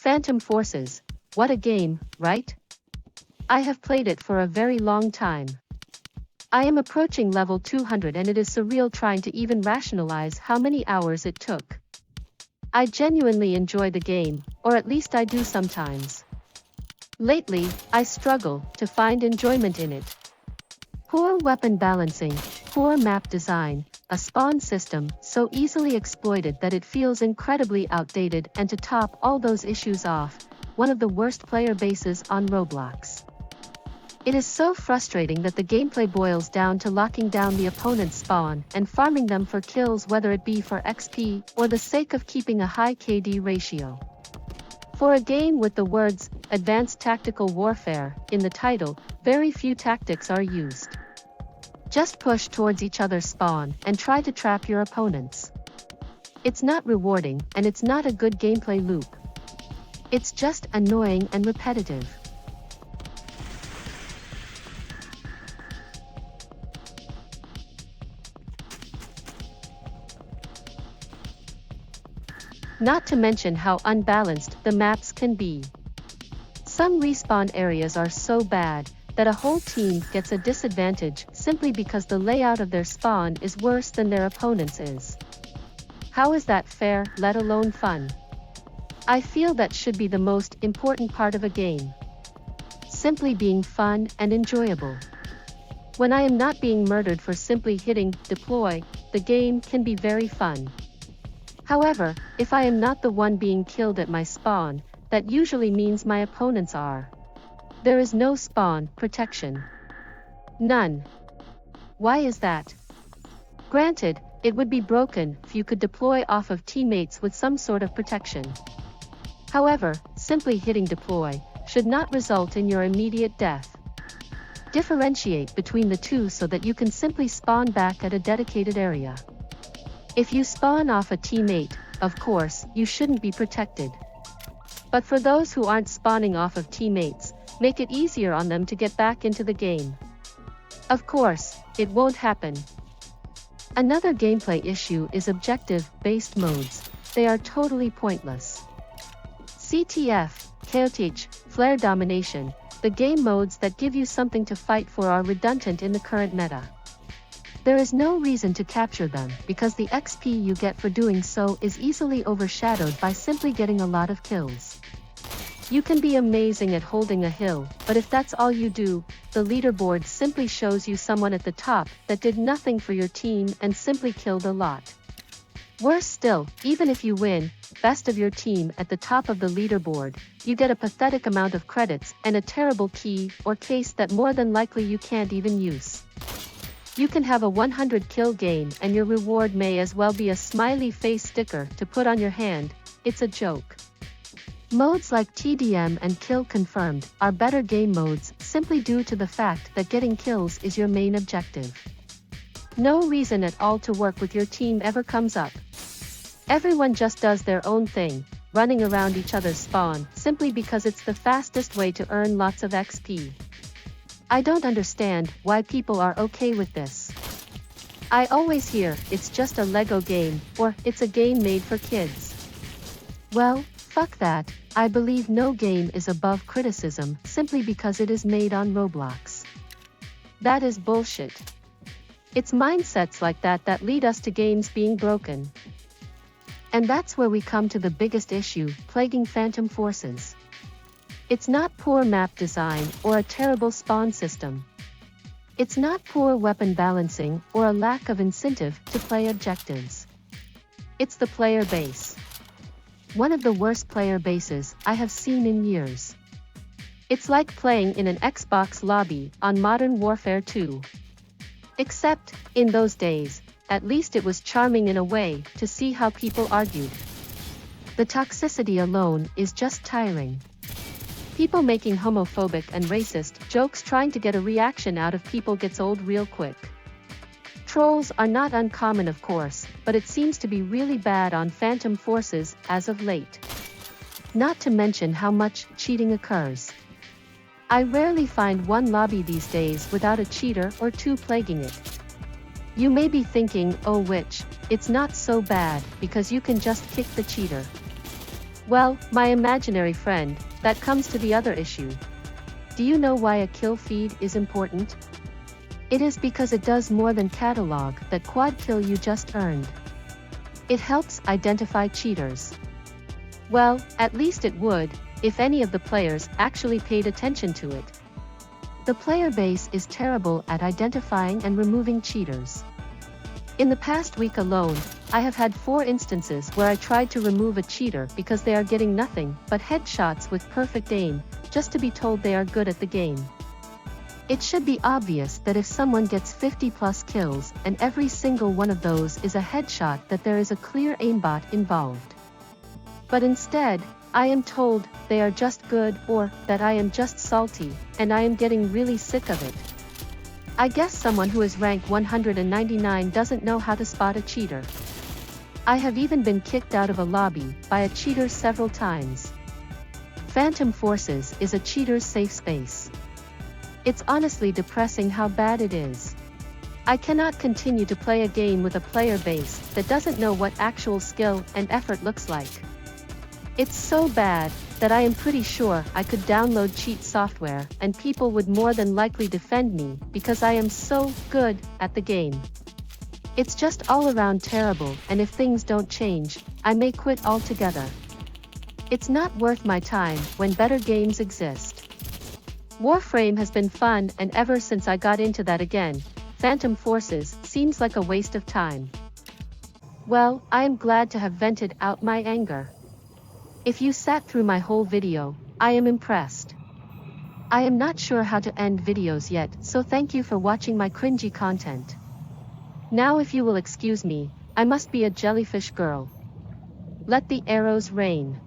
Phantom Forces, what a game, right? I have played it for a very long time. I am approaching level 200 and it is surreal trying to even rationalize how many hours it took. I genuinely enjoy the game, or at least I do sometimes. Lately, I struggle to find enjoyment in it. Poor weapon balancing, poor map design, a spawn system so easily exploited that it feels incredibly outdated, and to top all those issues off, one of the worst player bases on Roblox. It is so frustrating that the gameplay boils down to locking down the opponent's spawn and farming them for kills, whether it be for XP or the sake of keeping a high KD ratio. For a game with the words Advanced Tactical Warfare in the title, very few tactics are used. Just push towards each other's spawn and try to trap your opponents. It's not rewarding, and it's not a good gameplay loop. It's just annoying and repetitive. Not to mention how unbalanced the maps can be. Some respawn areas are so bad that a whole team gets a disadvantage simply because the layout of their spawn is worse than their opponent's is. How is that fair, let alone fun? I feel that should be the most important part of a game. Simply being fun and enjoyable. When I am not being murdered for simply hitting deploy, the game can be very fun. However, if I am not the one being killed at my spawn, that usually means my opponents are. There is no spawn protection. None. Why is that? Granted, it would be broken if you could deploy off of teammates with some sort of protection. However, simply hitting deploy should not result in your immediate death. Differentiate between the two so that you can simply spawn back at a dedicated area. If you spawn off a teammate, of course, you shouldn't be protected. But for those who aren't spawning off of teammates, make it easier on them to get back into the game. Of course, it won't happen. Another gameplay issue is objective-based modes. They are totally pointless. CTF, Chaotech, Flare Domination, the game modes that give you something to fight for are redundant in the current meta. There is no reason to capture them because the XP you get for doing so is easily overshadowed by simply getting a lot of kills. You can be amazing at holding a hill, but if that's all you do, the leaderboard simply shows you someone at the top that did nothing for your team and simply killed a lot. Worse still, even if you win, best of your team at the top of the leaderboard, you get a pathetic amount of credits and a terrible key or case that more than likely you can't even use. You can have a 100 kill game and your reward may as well be a smiley face sticker to put on your hand. It's a joke. Modes like TDM and Kill Confirmed are better game modes simply due to the fact that getting kills is your main objective. No reason at all to work with your team ever comes up. Everyone just does their own thing, running around each other's spawn simply because it's the fastest way to earn lots of XP. I don't understand why people are okay with this. I always hear, it's just a Lego game, or it's a game made for kids. Well, fuck that. I believe no game is above criticism simply because it is made on Roblox. That is bullshit. It's mindsets like that that lead us to games being broken. And that's where we come to the biggest issue plaguing Phantom Forces. It's not poor map design or a terrible spawn system. It's not poor weapon balancing or a lack of incentive to play objectives. It's the player base. One of the worst player bases I have seen in years. It's like playing in an Xbox lobby on Modern Warfare 2. Except, in those days, at least it was charming in a way to see how people argued. The toxicity alone is just tiring. People making homophobic and racist jokes trying to get a reaction out of people gets old real quick. Trolls are not uncommon of course, but it seems to be really bad on Phantom Forces as of late. Not to mention how much cheating occurs. I rarely find one lobby these days without a cheater or two plaguing it. You may be thinking, oh which, it's not so bad because you can just kick the cheater. Well, my imaginary friend, that comes to the other issue. Do you know why a kill feed is important? It is because it does more than catalog that quad kill you just earned. It helps identify cheaters. Well, at least it would, if any of the players actually paid attention to it. The player base is terrible at identifying and removing cheaters. In the past week alone, I have had 4 instances where I tried to remove a cheater because they are getting nothing but headshots with perfect aim, just to be told they are good at the game. It should be obvious that if someone gets 50+ kills and every single one of those is a headshot, that there is a clear aimbot involved. But instead, I am told they are just good, or that I am just salty, and I am getting really sick of it. I guess someone who is rank 199 doesn't know how to spot a cheater. I have even been kicked out of a lobby by a cheater several times. Phantom Forces is a cheater's safe space. It's honestly depressing how bad it is. I cannot continue to play a game with a player base that doesn't know what actual skill and effort looks like. It's so bad that I am pretty sure I could download cheat software and people would more than likely defend me because I am so good at the game. It's just all around terrible, and if things don't change, I may quit altogether. It's not worth my time when better games exist. Warframe has been fun, and ever since I got into that again, Phantom Forces seems like a waste of time. Well, I am glad to have vented out my anger. If you sat through my whole video, I am impressed. I am not sure how to end videos yet, so thank you for watching my cringy content. Now if you will excuse me, I must be a jellyfish girl. Let the arrows rain.